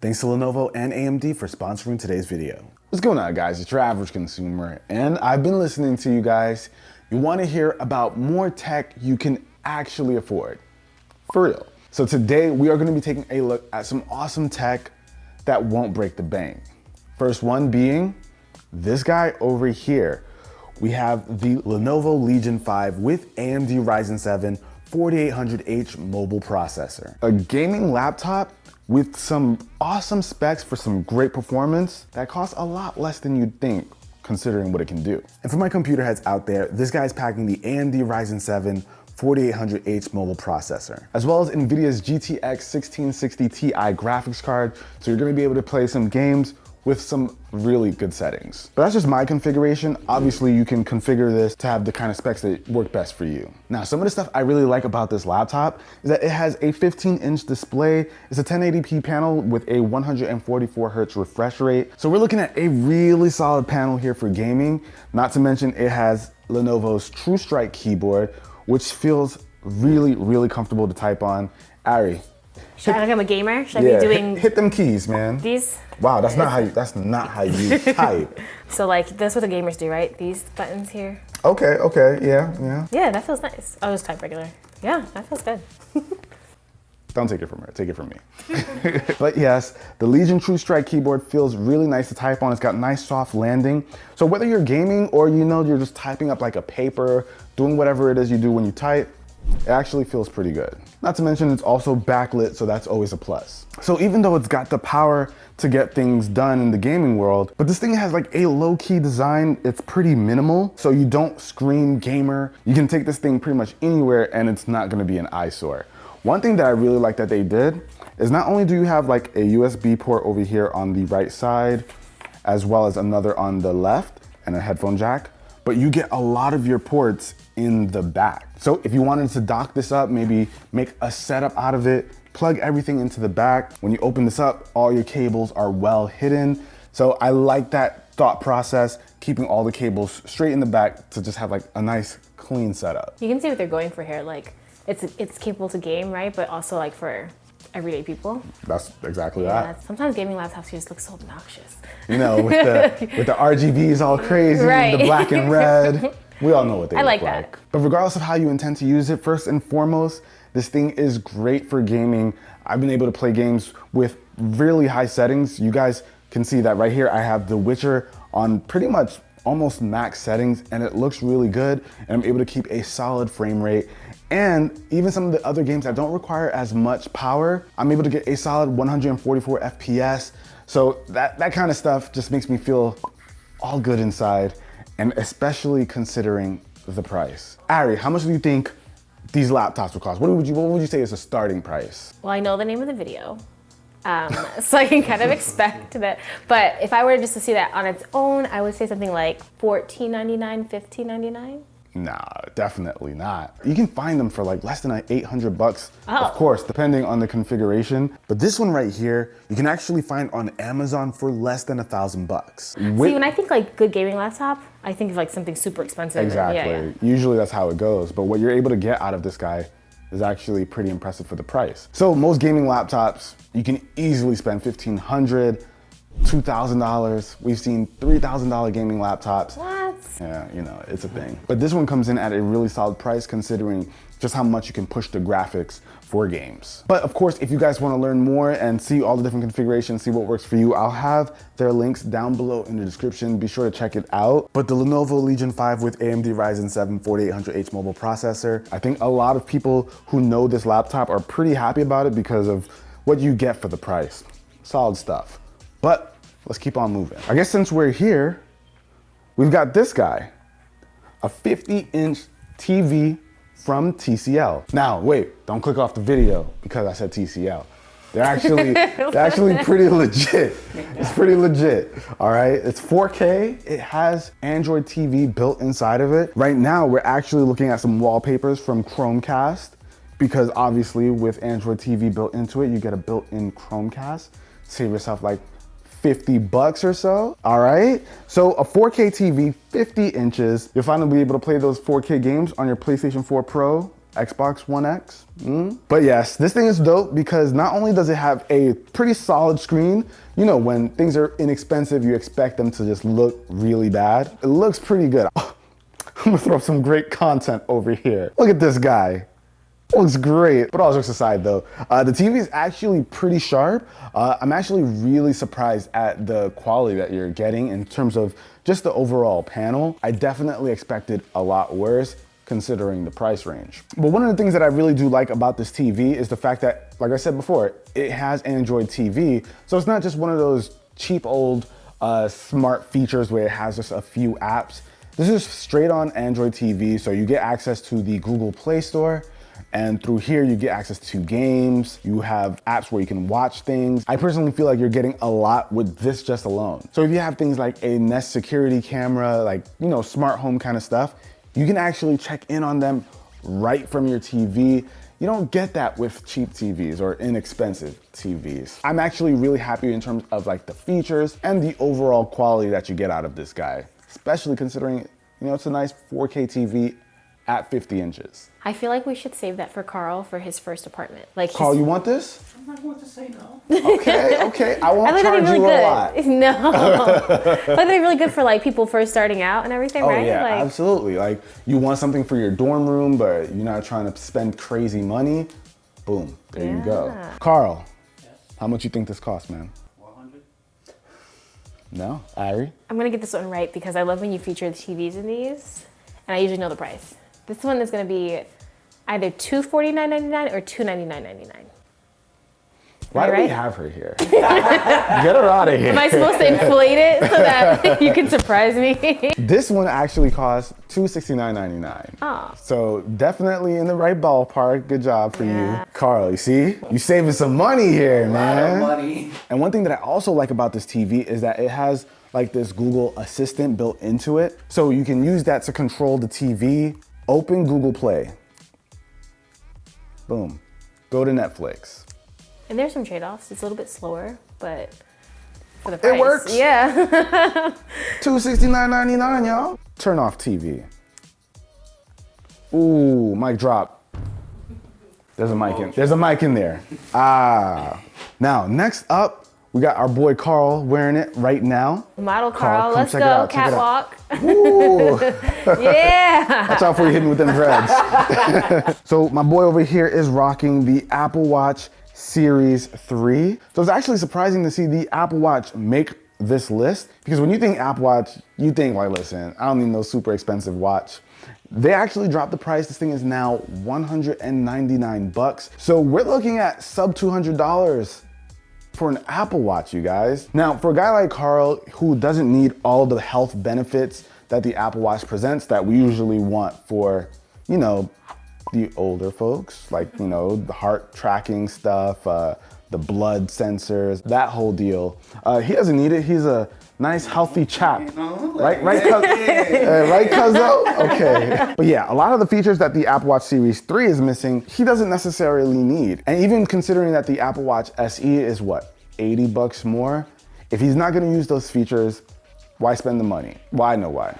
Thanks to Lenovo and AMD for sponsoring today's video. What's going on, guys? It's your average consumer, and I've been listening to you guys. You want to hear about more tech you can actually afford. For real. So today we are going to be taking a look at some awesome tech that won't break the bank. First one being this guy over here. We have the Lenovo Legion 5 with AMD Ryzen 7 4800H mobile processor. A gaming laptop with some awesome specs for some great performance that costs a lot less than you'd think, considering what it can do. And for my computer heads out there, this guy's packing the AMD Ryzen 7 4800H mobile processor, as well as NVIDIA's GTX 1660 Ti graphics card, so you're gonna be able to play some games with some really good settings. But that's just my configuration. Obviously, you can configure this to have the kind of specs that work best for you. Now, some of the stuff I really like about this laptop is that it has a 15-inch display. It's a 1080p panel with a 144 hertz refresh rate. So we're looking at a really solid panel here for gaming. Not to mention it has Lenovo's True Strike keyboard, which feels really, really comfortable to type on. Ari. Should I become a gamer? Should I be doing hit them keys, man? These? Wow, that's not how you type. So like that's what the gamers do, right? These buttons here. Okay, yeah. Yeah, that feels nice. I'll just type regular. Yeah, that feels good. Don't take it from her, take it from me. But yes, the Legion True Strike keyboard feels really nice to type on. It's got nice soft landing. So whether you're gaming or you're just typing up like a paper, doing whatever it is you do when you type, it actually feels pretty good. Not to mention it's also backlit, so that's always a plus. So even though it's got the power to get things done in the gaming world, but this thing has like a low-key design. It's pretty minimal, so you don't scream gamer. You can take this thing pretty much anywhere and it's not gonna be an eyesore. One thing that I really like that they did is not only do you have like a USB port over here on the right side, as well as another on the left and a headphone jack, but you get a lot of your ports in the back. So if you wanted to dock this up, maybe make a setup out of it, plug everything into the back. When you open this up, all your cables are well hidden. So I like that thought process, keeping all the cables straight in the back to just have like a nice clean setup. You can see what they're going for here. Like it's capable to game, right? But also like for everyday people. That's exactly that. Sometimes gaming laptops just look so obnoxious. You know, with the RGBs all crazy, right. The black and red. We all know what they look like. That. But regardless of how you intend to use it, first and foremost, this thing is great for gaming. I've been able to play games with really high settings. You guys can see that right here. I have The Witcher on pretty much almost max settings, and it looks really good. And I'm able to keep a solid frame rate. And even some of the other games that don't require as much power, I'm able to get a solid 144 FPS. So that kind of stuff just makes me feel all good inside, and especially considering the price. Ari, how much do you think these laptops would cost? What would you say is a starting price? Well, I know the name of the video, so I can kind of expect that. But if I were just to see that on its own, I would say something like $14.99, $15.99. Nah, definitely not. You can find them for like less than $800, Oh. Of course, depending on the configuration. But this one right here, you can actually find on Amazon for less than $1,000. See, when I think like good gaming laptop, I think of like something super expensive. Exactly. Yeah. Usually that's how it goes. But what you're able to get out of this guy is actually pretty impressive for the price. So most gaming laptops, you can easily spend $1,500, $2,000. We've seen $3,000 gaming laptops. What? Yeah, it's a thing. But this one comes in at a really solid price considering just how much you can push the graphics for games. But of course, if you guys want to learn more and see all the different configurations, see what works for you, I'll have their links down below in the description. Be sure to check it out. But the Lenovo Legion 5 with AMD Ryzen 7 4800H mobile processor, I think a lot of people who know this laptop are pretty happy about it because of what you get for the price. Solid stuff. But let's keep on moving. I guess since we're here, we've got this guy, a 50-inch TV from TCL. Now, wait, don't click off the video because I said TCL. They're actually pretty legit. It's pretty legit, all right? It's 4K. It has Android TV built inside of it. Right now, we're actually looking at some wallpapers from Chromecast because obviously with Android TV built into it, you get a built-in Chromecast. Save yourself like $50 or so, all right? So a 4K TV, 50 inches, you'll finally be able to play those 4K games on your PlayStation 4 Pro Xbox One X. But yes, this thing is dope because not only does it have a pretty solid screen, you know, when things are inexpensive, you expect them to just look really bad. It looks pretty good. I'm gonna throw some great content over here. Look at this guy. Looks great. But all jokes aside though, the TV is actually pretty sharp. I'm actually really surprised at the quality that you're getting in terms of just the overall panel. I definitely expected a lot worse considering the price range. But one of the things that I really do like about this TV is the fact that, like I said before, it has Android TV. So it's not just one of those cheap old smart features where it has just a few apps. This is straight on Android TV. So you get access to the Google Play Store. And through here, you get access to games. You have apps where you can watch things. I personally feel like you're getting a lot with this just alone. So if you have things like a Nest security camera, like, you know, smart home kind of stuff, you can actually check in on them right from your TV. You don't get that with cheap TVs or inexpensive TVs. I'm actually really happy in terms of like the features and the overall quality that you get out of this guy, especially considering, you know, it's a nice 4K TV at 50 inches. I feel like we should save that for Carl for his first apartment. Like, Carl, you want this? I'm not going to say no. Okay, I won't I charge think that'd be you really a lot. good. No, I think that'd be really good for like people first starting out and everything, Oh right? yeah, Like, absolutely. Like you want something for your dorm room, but you're not trying to spend crazy money. Boom, there you go. Yeah. Carl, Yes. how much you think this costs, man? 400. No, Ari? I'm gonna get this one right because I love when you feature the TVs in these, and I usually know the price. This one is gonna be either $249.99 or $299.99. Why do we right? have her here? Get her out of here. Am I supposed to inflate it so that you can surprise me? This one actually costs $269.99. Oh. So definitely in the right ballpark. Good job for Yeah. you. Carl, you see? You saving some money here, A lot man. of money. And one thing that I also like about this TV is that it has like this Google Assistant built into it. So you can use that to control the TV. Open Google Play. Boom. Go to Netflix. And there's some trade-offs. It's a little bit slower, but for the price. It works. Yeah. $269.99, y'all. Turn off TV. Ooh, mic drop. There's a mic in there. Ah. Now, next up, we got our boy Carl wearing it right now. Model Carl, Carl, come let's check it go, out, check it catwalk. Ooh. Yeah. Watch out before you hit me with them dreads. So my boy over here is rocking the Apple Watch Series 3. So it's actually surprising to see the Apple Watch make this list because when you think Apple Watch, you think like, listen, I don't need no super expensive watch. They actually dropped the price. This thing is now $199. So we're looking at sub $200 for an Apple Watch, you guys. Now, for a guy like Carl who doesn't need all the health benefits that the Apple Watch presents that we usually want for, you know, the older folks, like, you know, the heart tracking stuff, the blood sensors, that whole deal. He doesn't need it. He's a nice, healthy chap. Right, cuzzo? Okay. But yeah, a lot of the features that the Apple Watch Series 3 is missing, he doesn't necessarily need. And even considering that the Apple Watch SE is what, 80 bucks more? If he's not gonna use those features, why spend the money? Well, I know why.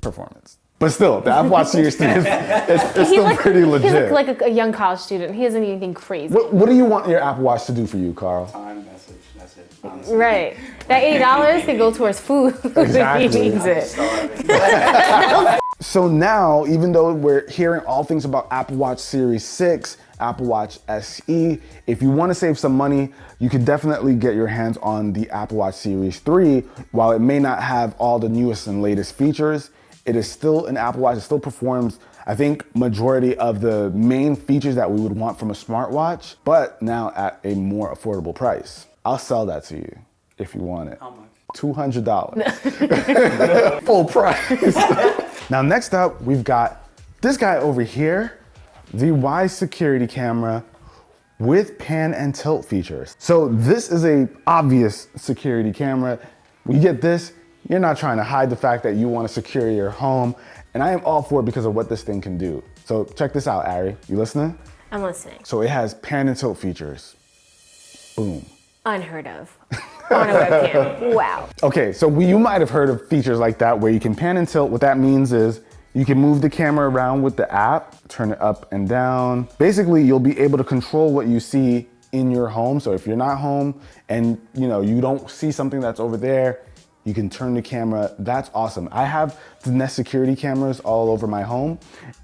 Performance. But still, the Apple Watch Series 3 is still pretty legit. He looks like a young college student. He doesn't need anything crazy. What do you want your Apple Watch to do for you, Carl? Time, message, that's it. Honestly. Right. That $80 can go towards food Exactly. if he needs it. Starving. So now, even though we're hearing all things about Apple Watch Series 6, Apple Watch SE, if you want to save some money, you could definitely get your hands on the Apple Watch Series 3. While it may not have all the newest and latest features, it is still an Apple Watch. It still performs, I think, majority of the main features that we would want from a smartwatch, but now at a more affordable price. I'll sell that to you if you want it. How much? $200. Full price. Now, next up, we've got this guy over here, the Wise security camera with pan and tilt features. So this is a obvious security camera. When you get this, you're not trying to hide the fact that you want to secure your home. And I am all for it because of what this thing can do. So check this out, Ari. You listening? I'm listening. So it has pan and tilt features. Boom. Unheard of. On a webcam. Wow. Okay, so you might have heard of features like that where you can pan and tilt. What that means is You can move the camera around with the app, turn it up and down. Basically, you'll be able to control what you see in your home. So if you're not home and you don't see something that's over there, you can turn the camera. That's awesome. I have the Nest security cameras all over my home.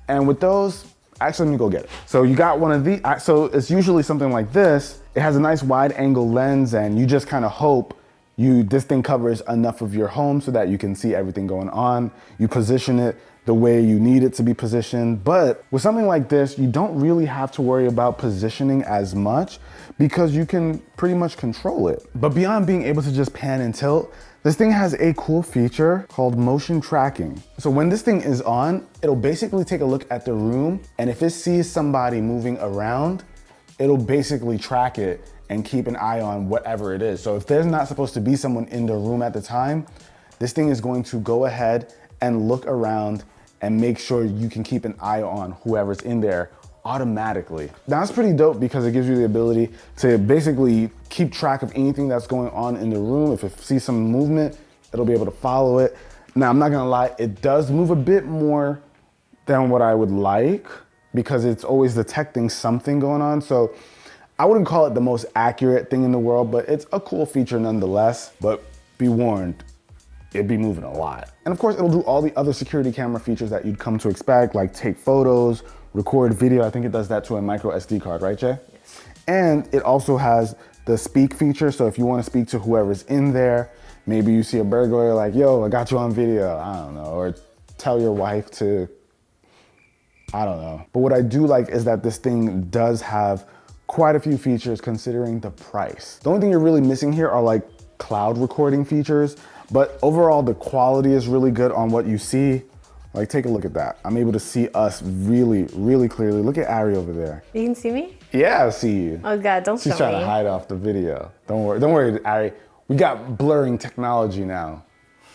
And with those, actually, let me go get it. So you got one of these. So it's usually something like this. It has a nice wide angle lens and you just kind of hope this thing covers enough of your home so that you can see everything going on. You position it the way you need it to be positioned. But with something like this, you don't really have to worry about positioning as much because you can pretty much control it. But beyond being able to just pan and tilt, this thing has a cool feature called motion tracking. So when this thing is on, it'll basically take a look at the room, and if it sees somebody moving around, it'll basically track it and keep an eye on whatever it is. So if there's not supposed to be someone in the room at the time, this thing is going to go ahead and look around and make sure you can keep an eye on whoever's in there automatically. That's pretty dope because it gives you the ability to basically keep track of anything that's going on in the room. If it sees some movement, it'll be able to follow it. Now, I'm not gonna lie, it does move a bit more than what I would like because it's always detecting something going on. So I wouldn't call it the most accurate thing in the world, but it's a cool feature nonetheless. But be warned, it'd be moving a lot. And of course, it'll do all the other security camera features that you'd come to expect, like take photos, record video. I think it does that to a micro SD card, right, Jay? Yes. And it also has the speak feature. So if you want to speak to whoever's in there, maybe you see a burglar, like, yo, I got you on video, I don't know, or tell your wife to, I don't know. But what I do like is that this thing does have quite a few features considering the price. The only thing you're really missing here are like cloud recording features, but overall the quality is really good on what you see. Like, take a look at that. I'm able to see us really, really clearly. Look at Ari over there. You can see me? Yeah, I see you. Oh God, don't show me. She's trying to hide off the video. Don't worry, Ari. We got blurring technology now.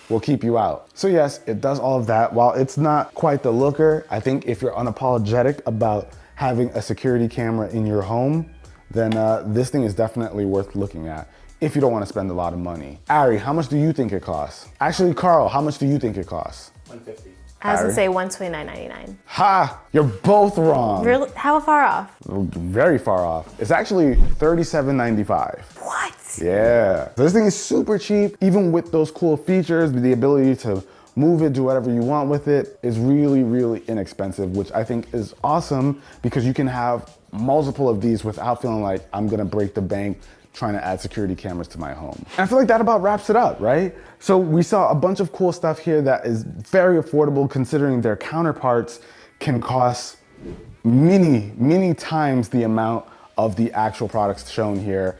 We'll keep you out. So yes, it does all of that. While it's not quite the looker, I think if you're unapologetic about having a security camera in your home, then this thing is definitely worth looking at if you don't want to spend a lot of money. Ari, how much do you think it costs? Actually, Carl, how much do you think it costs? $150. I was gonna say $129.99. Ha! You're both wrong. Really? How far off? Very far off. It's actually $37.95. What? Yeah. So this thing is super cheap, even with those cool features, the ability to move it, do whatever you want with it is really, really inexpensive, which I think is awesome because you can have multiple of these without feeling like I'm gonna break the bank trying to add security cameras to my home. And I feel like that about wraps it up, right? So we saw a bunch of cool stuff here that is very affordable considering their counterparts can cost many times the amount of the actual products shown here.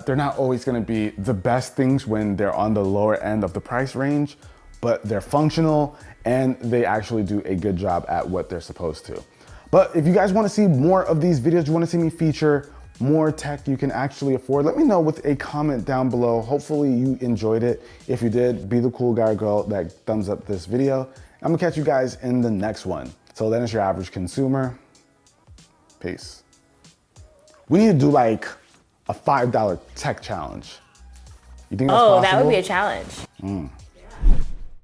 They're not always gonna be the best things when they're on the lower end of the price range, but they're functional and they actually do a good job at what they're supposed to. But if you guys wanna see more of these videos, you wanna see me feature more tech you can actually afford, let me know with a comment down below. Hopefully you enjoyed it. If you did, be the cool guy or girl that thumbs up this video. I'm gonna catch you guys in the next one. So then it's your average consumer. Peace. We need to do like a $5 tech challenge. You think that's possible? Oh, that would be a challenge.